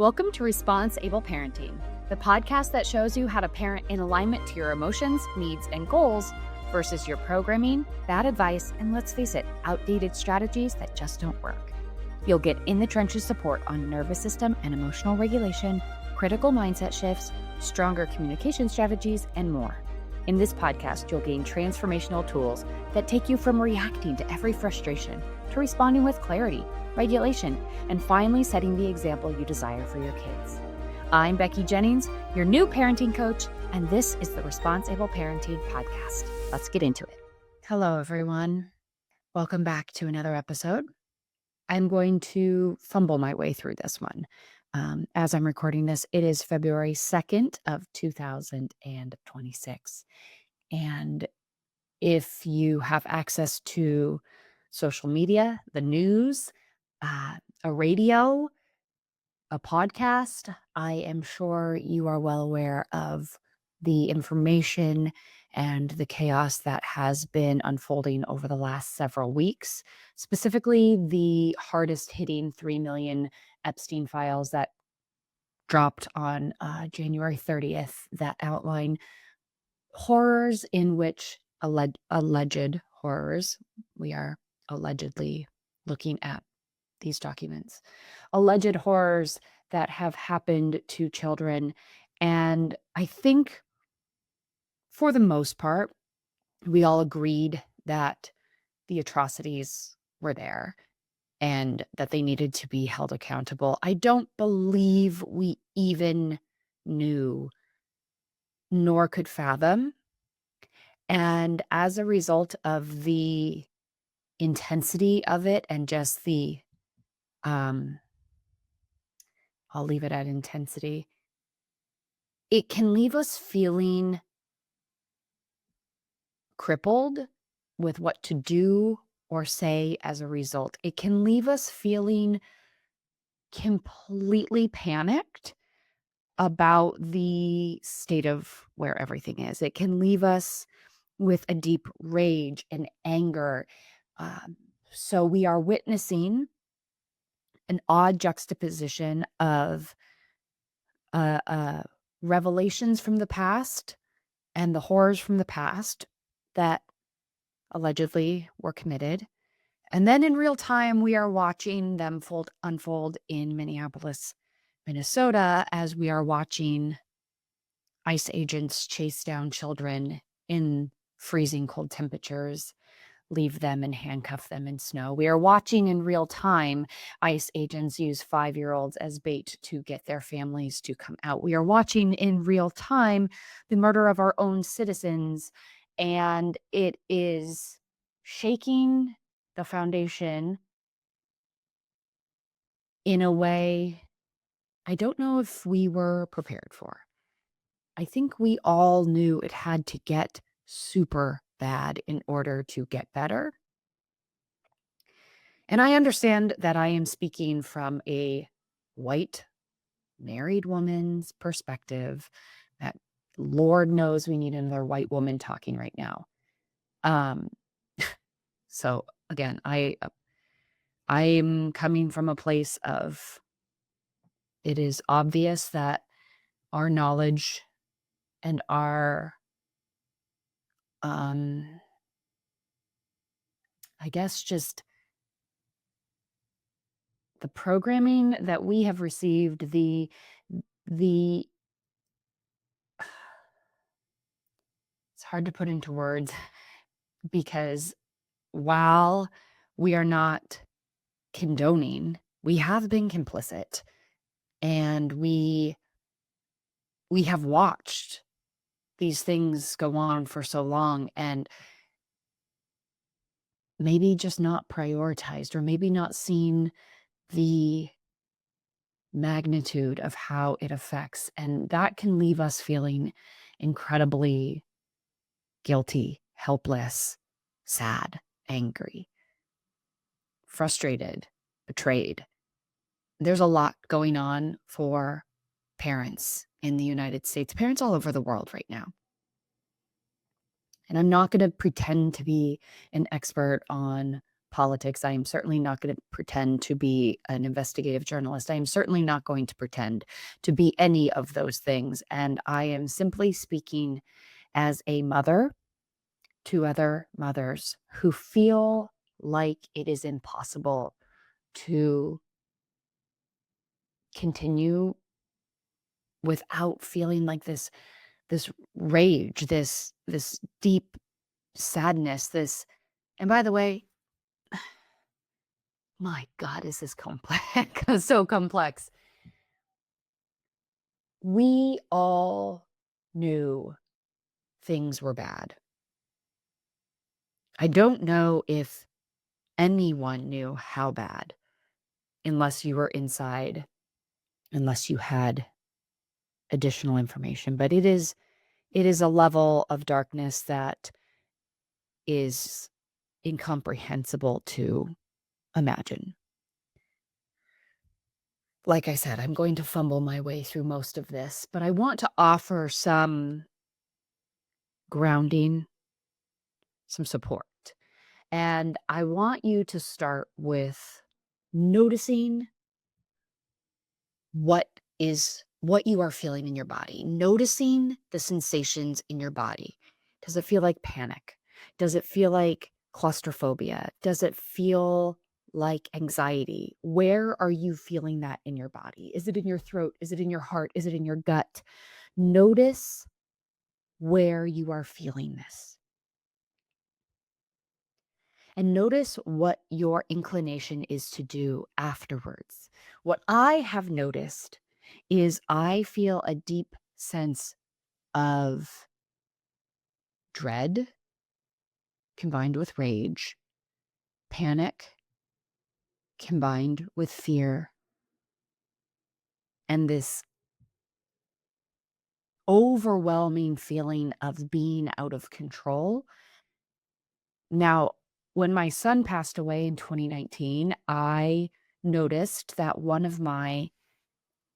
Welcome to Response Able Parenting, the podcast that shows you how to parent in alignment to your emotions, needs, and goals versus your programming, bad advice, and let's face it, outdated strategies that just don't work. You'll get in the trenches support on nervous system and emotional regulation, critical mindset shifts, stronger communication strategies, and more. In this podcast, you'll gain transformational tools that take you from reacting to every frustration to responding with clarity, regulation, and finally setting the example you desire for your kids. I'm Becky Jennings, your new parenting coach, and this is the Response Able Parenting podcast. Let's get into it. Hello, everyone. Welcome back to another episode. I'm going to fumble my way through this one. As I'm recording this, it is February 2nd of 2026. And if you have access to social media, the news, a radio, a podcast, I am sure you are well aware of the information and the chaos that has been unfolding over the last several weeks, specifically the hardest hitting 3 million Epstein files that dropped on January 30th that outline horrors in which alleged horrors, we are allegedly looking at these documents, alleged horrors that have happened to children. And I think for the most part, we all agreed that the atrocities were there and that they needed to be held accountable. I don't believe we even knew nor could fathom. And as a result of the intensity of it and just the, I'll leave it at intensity, it can leave us feeling crippled with what to do or say as a result. It can leave us feeling completely panicked about the state of where everything is. It can leave us with a deep rage and anger. So we are witnessing an odd juxtaposition of revelations from the past and the horrors from the past that allegedly were committed. And then in real time, we are watching them unfold in Minneapolis, Minnesota, as we are watching ICE agents chase down children in freezing cold temperatures, leave them and handcuff them in snow. We are watching in real time ICE agents use 5-year-olds as bait to get their families to come out. We are watching in real time the murder of our own citizens, and it is shaking the foundation in a way I don't know if we were prepared for. I think we all knew it had to get super bad in order to get better. And I understand that I am speaking from a white married woman's perspective, that Lord knows we need another white woman talking right now. So again, I'm coming from a place of, it is obvious that our knowledge and our, I guess just the programming that we have received, the it's hard to put into words, because while we are not condoning, we have been complicit, and we have watched these things go on for so long and maybe just not prioritized, or maybe not seen the magnitude of how it affects. And that can leave us feeling incredibly guilty, helpless, sad, angry, frustrated, betrayed. There's a lot going on for parents in the United States, parents all over the world right now. And I'm not going to pretend to be an expert on politics. I am certainly not going to pretend to be an investigative journalist. I am certainly not going to pretend to be any of those things. And I am simply speaking as a mother to other mothers who feel like it is impossible to continue without feeling like this rage, this deep sadness, this. And by the way, my God, is this complex? So complex. We all knew things were bad. I don't know if anyone knew how bad unless you were inside, unless you had additional information. But it is a level of darkness that is incomprehensible to imagine. Like I said, I'm going to fumble my way through most of this, but I want to offer some grounding, some support. And I want you to start with noticing what you are feeling in your body, noticing the sensations in your body. Does it feel like panic? Does it feel like claustrophobia? Does it feel like anxiety? Where are you feeling that in your body? Is it in your throat? Is it in your heart? Is it in your gut? Notice where you are feeling this. And notice what your inclination is to do afterwards. What I have noticed is I feel a deep sense of dread combined with rage, panic combined with fear, and this overwhelming feeling of being out of control. Now, when my son passed away in 2019, I noticed that one of my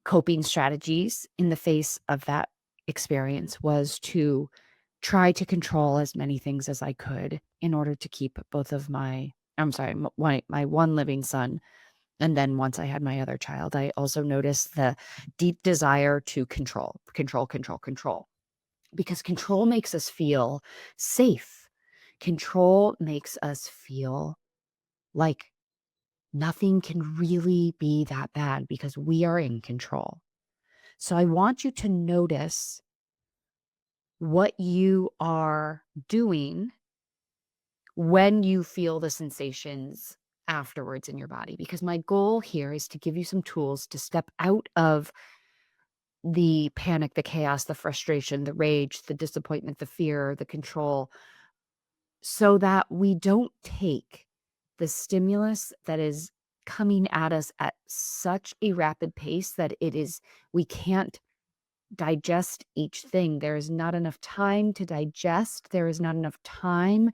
coping strategies in the face of that experience was to try to control as many things as I could in order to keep both of my one living son. And then once I had my other child, I also noticed the deep desire to control, control, control, control, because control makes us feel safe. Control makes us feel like nothing can really be that bad because we are in control. So I want you to notice what you are doing when you feel the sensations afterwards in your body, because my goal here is to give you some tools to step out of the panic, the chaos, the frustration, the rage, the disappointment, the fear, the control, so that we don't take the stimulus that is coming at us at such a rapid pace that we can't digest each thing. There is not enough time to digest. There is not enough time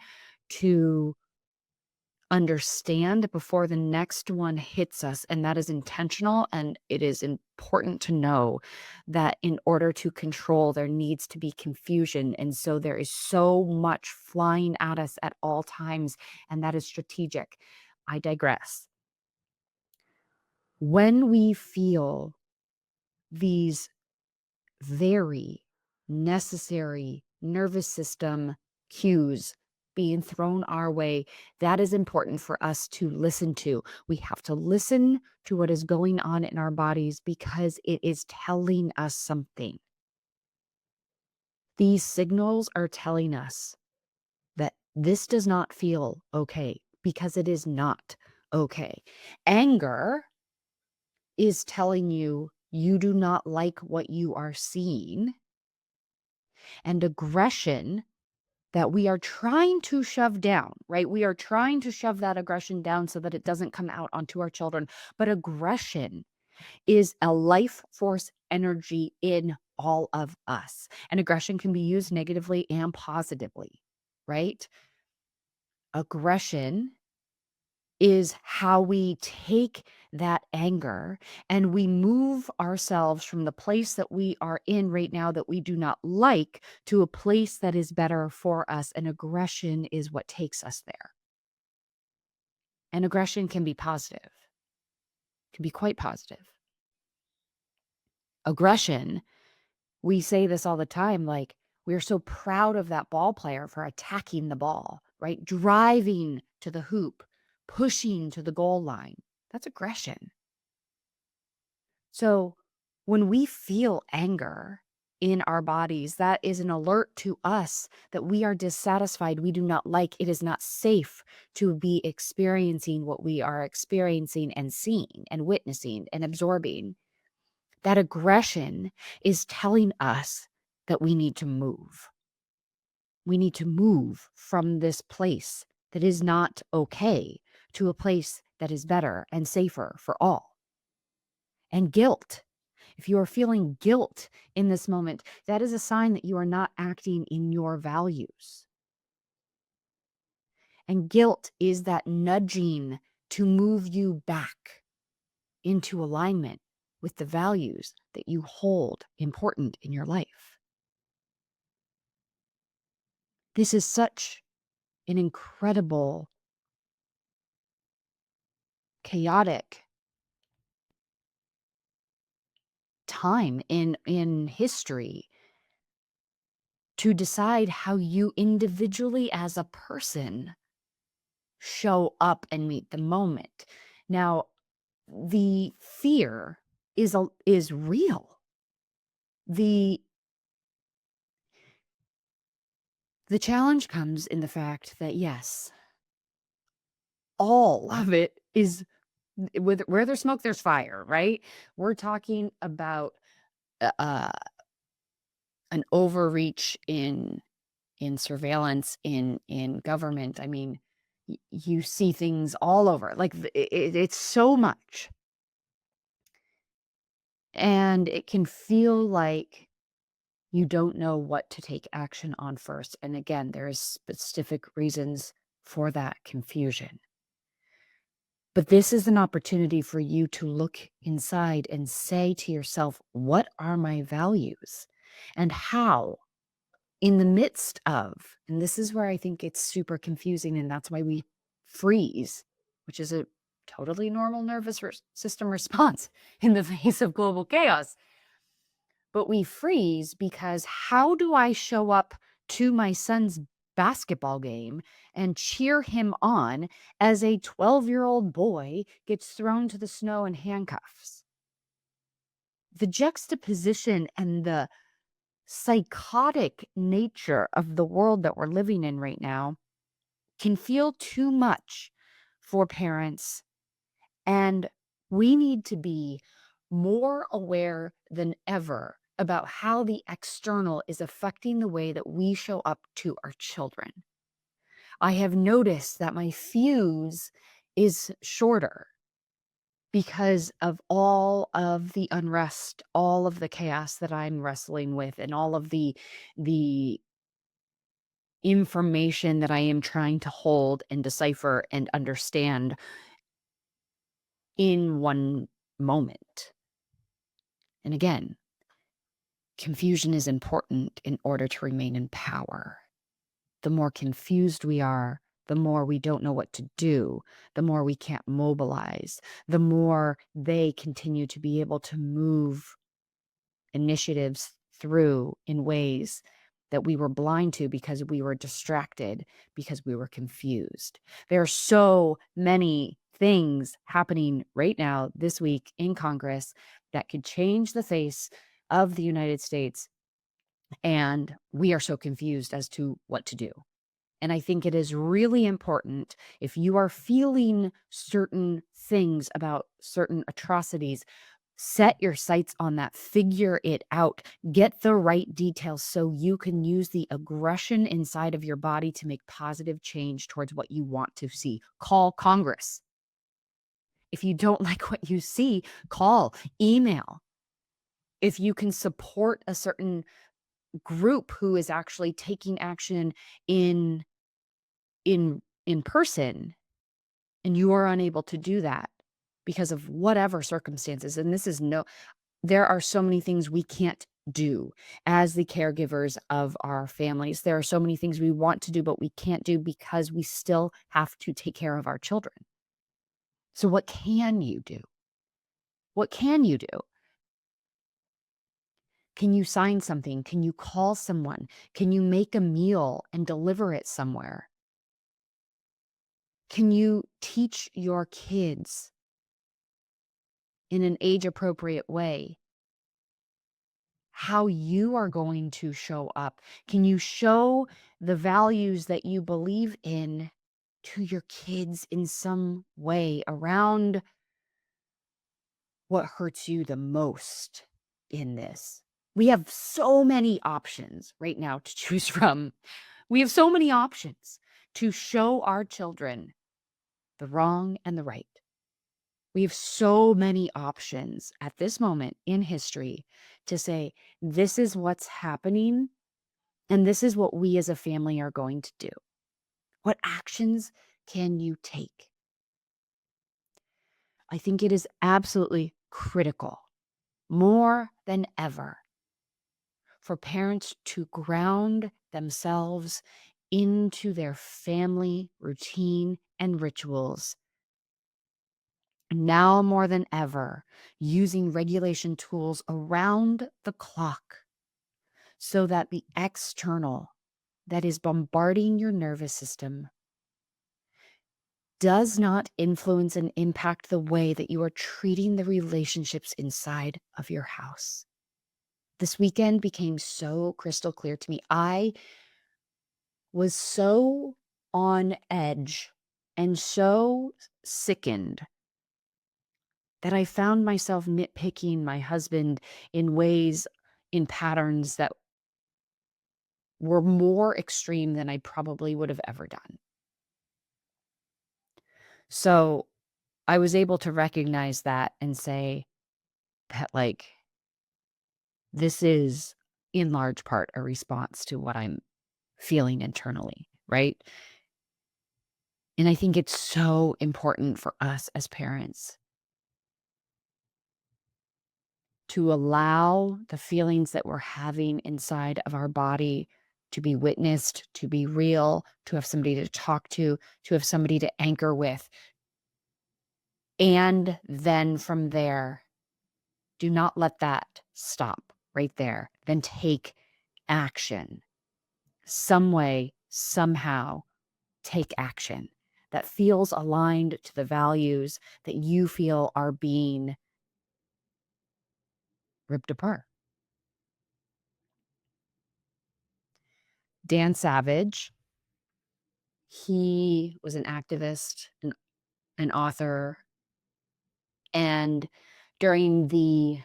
to understand before the next one hits us. And that is intentional. And it is important to know that in order to control, there needs to be confusion. And so there is so much flying at us at all times. And that is strategic. I digress. When we feel these very necessary nervous system cues being thrown our way, that is important for us to listen to. We have to listen to what is going on in our bodies because it is telling us something. These signals are telling us that this does not feel okay because it is not okay. Anger is telling you you do not like what you are seeing. And aggression that we are trying to shove down, right? We are trying to shove that aggression down so that it doesn't come out onto our children. But aggression is a life force energy in all of us. And aggression can be used negatively and positively, right? Aggression is how we take that anger and we move ourselves from the place that we are in right now that we do not like to a place that is better for us. And aggression is what takes us there. And aggression can be positive, can be quite positive. Aggression, we say this all the time, like, we're so proud of that ball player for attacking the ball, right? Driving to the hoop, pushing to the goal line. That's aggression. So when we feel anger in our bodies, that is an alert to us that we are dissatisfied. We do not like, it is not safe to be experiencing what we are experiencing and seeing and witnessing and absorbing. That aggression is telling us that we need to move. We need to move from this place that is not okay to a place that is better and safer for all. And guilt. If you are feeling guilt in this moment, that is a sign that you are not acting in your values. And guilt is that nudging to move you back into alignment with the values that you hold important in your life. This is such an incredible, chaotic time in history to decide how you individually as a person show up and meet the moment. Now, the fear is real. The the challenge comes in the fact that yes, all of it is with where there's smoke, there's fire, right? We're talking about uh, an overreach in surveillance in government. I mean, you see things all over. Like it's so much, and it can feel like you don't know what to take action on first. And again, there is specific reasons for that confusion. But this is an opportunity for you to look inside and say to yourself, what are my values? And how, in the midst of, and this is where I think it's super confusing, and that's why we freeze, which is a totally normal nervous system response in the face of global chaos. But we freeze because how do I show up to my son's basketball game and cheer him on as a 12-year-old boy gets thrown to the snow in handcuffs? The juxtaposition and the psychotic nature of the world that we're living in right now can feel too much for parents, and we need to be more aware than ever about how the external is affecting the way that we show up to our children. I have noticed that my fuse is shorter because of all of the unrest, all of the chaos that I'm wrestling with, and all of the information that I am trying to hold and decipher and understand in one moment. And again, confusion is important in order to remain in power. The more confused we are, the more we don't know what to do, the more we can't mobilize, the more they continue to be able to move initiatives through in ways that we were blind to because we were distracted, because we were confused. There are so many things happening right now this week in Congress that could change the face of the United States, and we are so confused as to what to do. And I think it is really important, if you are feeling certain things about certain atrocities, set your sights on that, figure it out, get the right details so you can use the aggression inside of your body to make positive change towards what you want to see. Call Congress. If you don't like what you see, call, email. If you can support a certain group who is actually taking action in in person, and you are unable to do that because of whatever circumstances, and this is no, there are so many things we can't do as the caregivers of our families. There are so many things we want to do, but we can't do because we still have to take care of our children. So what can you do? What can you do? Can you sign something? Can you call someone? Can you make a meal and deliver it somewhere? Can you teach your kids in an age appropriate way how you are going to show up? Can you show the values that you believe in to your kids in some way around what hurts you the most in this? We have so many options right now to choose from. We have so many options to show our children the wrong and the right. We have so many options at this moment in history to say, this is what's happening, and this is what we as a family are going to do. What actions can you take? I think it is absolutely critical, more than ever, for parents to ground themselves into their family routine and rituals. Now more than ever, using regulation tools around the clock so that the external that is bombarding your nervous system does not influence and impact the way that you are treating the relationships inside of your house. This weekend became so crystal clear to me. I was so on edge and so sickened that I found myself nitpicking my husband in ways, in patterns that were more extreme than I probably would have ever done. So I was able to recognize that and say that, like, this is in large part a response to what I'm feeling internally, right? And I think it's so important for us as parents to allow the feelings that we're having inside of our body to be witnessed, to be real, to have somebody to talk to have somebody to anchor with. And then from there, do not let that stop right there. Then take action. Some way, somehow, take action that feels aligned to the values that you feel are being ripped apart. Dan Savage, he was an activist, an author, and during the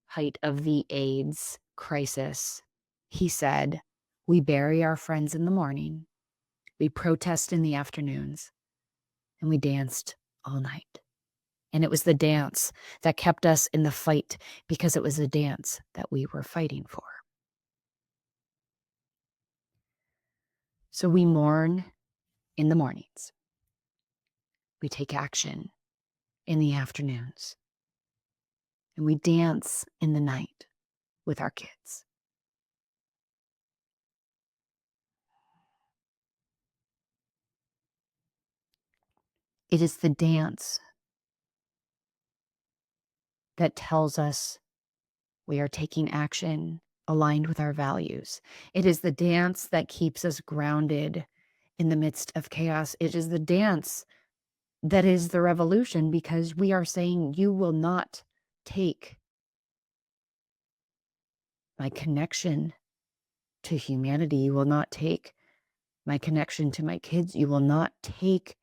height of the AIDS crisis, he said, "We bury our friends in the morning, we protest in the afternoons, and we danced all night." And it was the dance that kept us in the fight because it was a dance that we were fighting for. So we mourn in the mornings. We take action in the afternoons. And we dance in the night with our kids. It is the dance that tells us we are taking action aligned with our values. It is the dance that keeps us grounded in the midst of chaos. It is the dance that is the revolution because we are saying, you will not take my connection to humanity. You will not take my connection to my kids. You will not take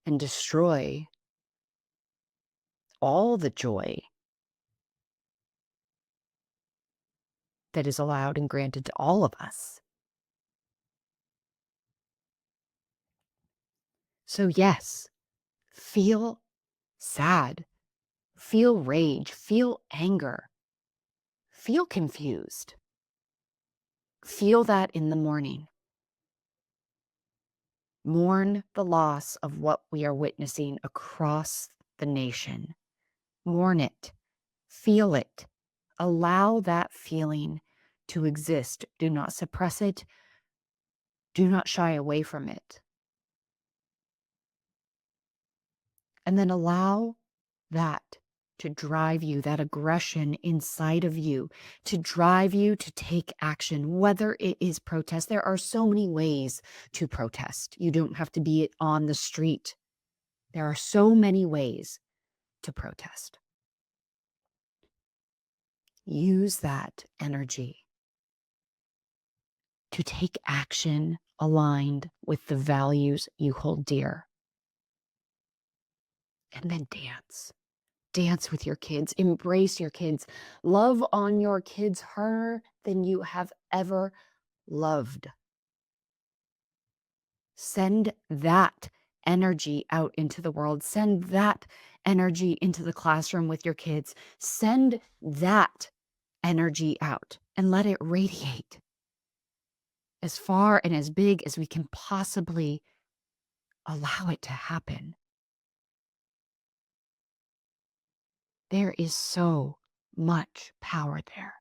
and destroy all the joy that is allowed and granted to all of us. So yes, feel sad, feel rage, feel anger, feel confused. Feel that in the morning. Mourn the loss of what we are witnessing across the nation. Mourn it. Feel it. Allow that feeling to exist. Do not suppress it. Do not shy away from it. And then allow that to drive you, that aggression inside of you, to drive you to take action, whether it is protest. There are so many ways to protest. You don't have to be on the street. There are so many ways to protest. Use that energy to take action aligned with the values you hold dear. And then dance. Dance with your kids. Embrace your kids. Love on your kids harder than you have ever loved. Send that energy out into the world. Send that energy into the classroom with your kids. Send that energy out and let it radiate as far and as big as we can possibly allow it to happen. There is so much power there.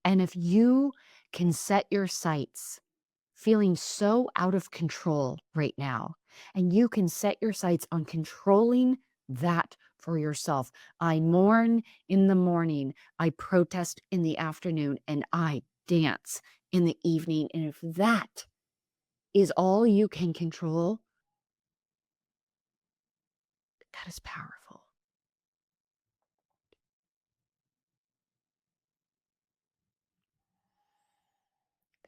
And if you can set your sights feeling so out of control right now, and you can set your sights on controlling that for yourself. I mourn in the morning, I protest in the afternoon, and I dance in the evening. And if that is all you can control, that is powerful.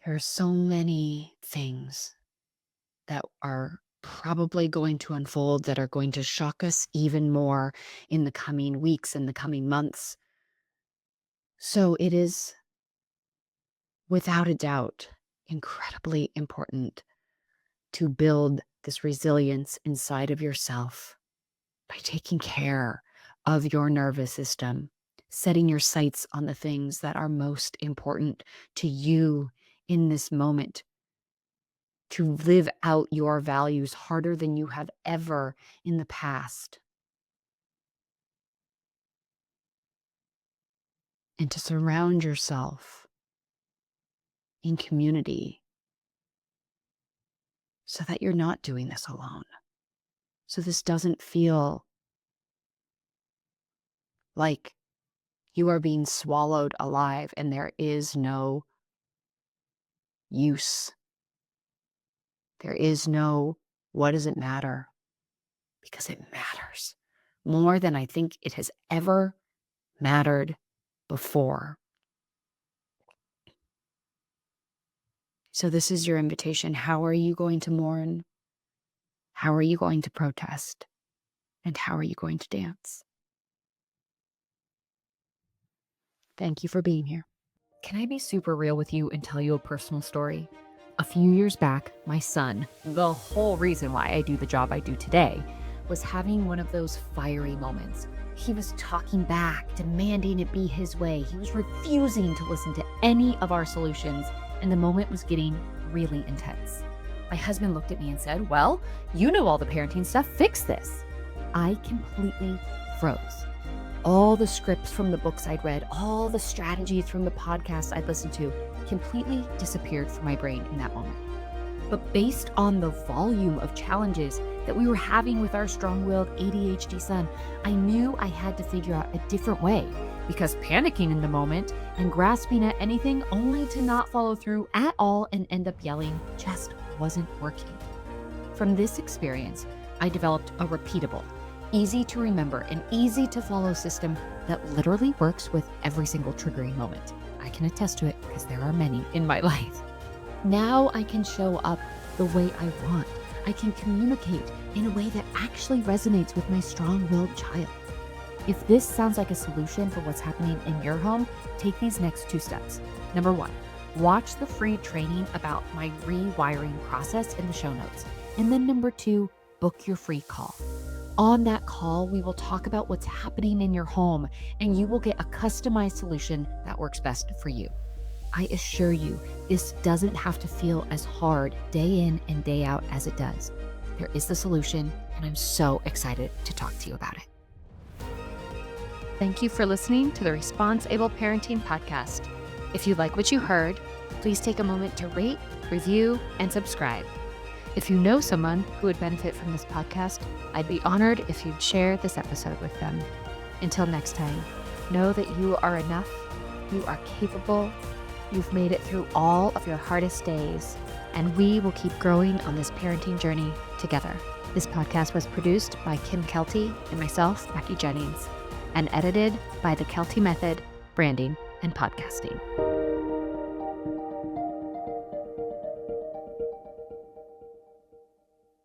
There are so many things that are probably going to unfold that are going to shock us even more in the coming weeks and the coming months. So it is, without a doubt, incredibly important to build this resilience inside of yourself by taking care of your nervous system, setting your sights on the things that are most important to you in this moment, to live out your values harder than you have ever in the past, and to surround yourself in community so that you're not doing this alone. So this doesn't feel like you are being swallowed alive and there is no use. There is no, what does it matter? Because it matters more than I think it has ever mattered before. So this is your invitation. How are you going to mourn? How are you going to protest? And how are you going to dance? Thank you for being here. Can I be super real with you and tell you a personal story? A few years back, my son, the whole reason why I do the job I do today, was having one of those fiery moments. He was talking back, demanding it be his way. He was refusing to listen to any of our solutions, and the moment was getting really intense. My husband looked at me and said, "Well, you know all the parenting stuff, fix this." I completely froze. All the scripts from the books I'd read, all the strategies from the podcasts I'd listened to completely disappeared from my brain in that moment. But based on the volume of challenges that we were having with our strong-willed ADHD son, I knew I had to figure out a different way, because panicking in the moment and grasping at anything only to not follow through at all and end up yelling just wasn't working. From this experience, I developed a repeatable, easy to remember, and easy to follow system that literally works with every single triggering moment. I can attest to it because there are many in my life. Now I can show up the way I want. I can communicate in a way that actually resonates with my strong-willed child. If this sounds like a solution for what's happening in your home, take these next 2 steps. Number 1, watch the free training about my rewiring process in the show notes. And then number 2, book your free call. On that call, we will talk about what's happening in your home, and you will get a customized solution that works best for you. I assure you, this doesn't have to feel as hard day in and day out as it does. There is the solution, and I'm so excited to talk to you about it. Thank you for listening to the Response-Able Parenting Podcast. If you like what you heard, please take a moment to rate, review, and subscribe. If you know someone who would benefit from this podcast, I'd be honored if you'd share this episode with them. Until next time, know that you are enough, you are capable, you've made it through all of your hardest days, and we will keep growing on this parenting journey together. This podcast was produced by Kim Kelty and myself, Becky Jennings, and edited by the Kelty Method, Branding and Podcasting.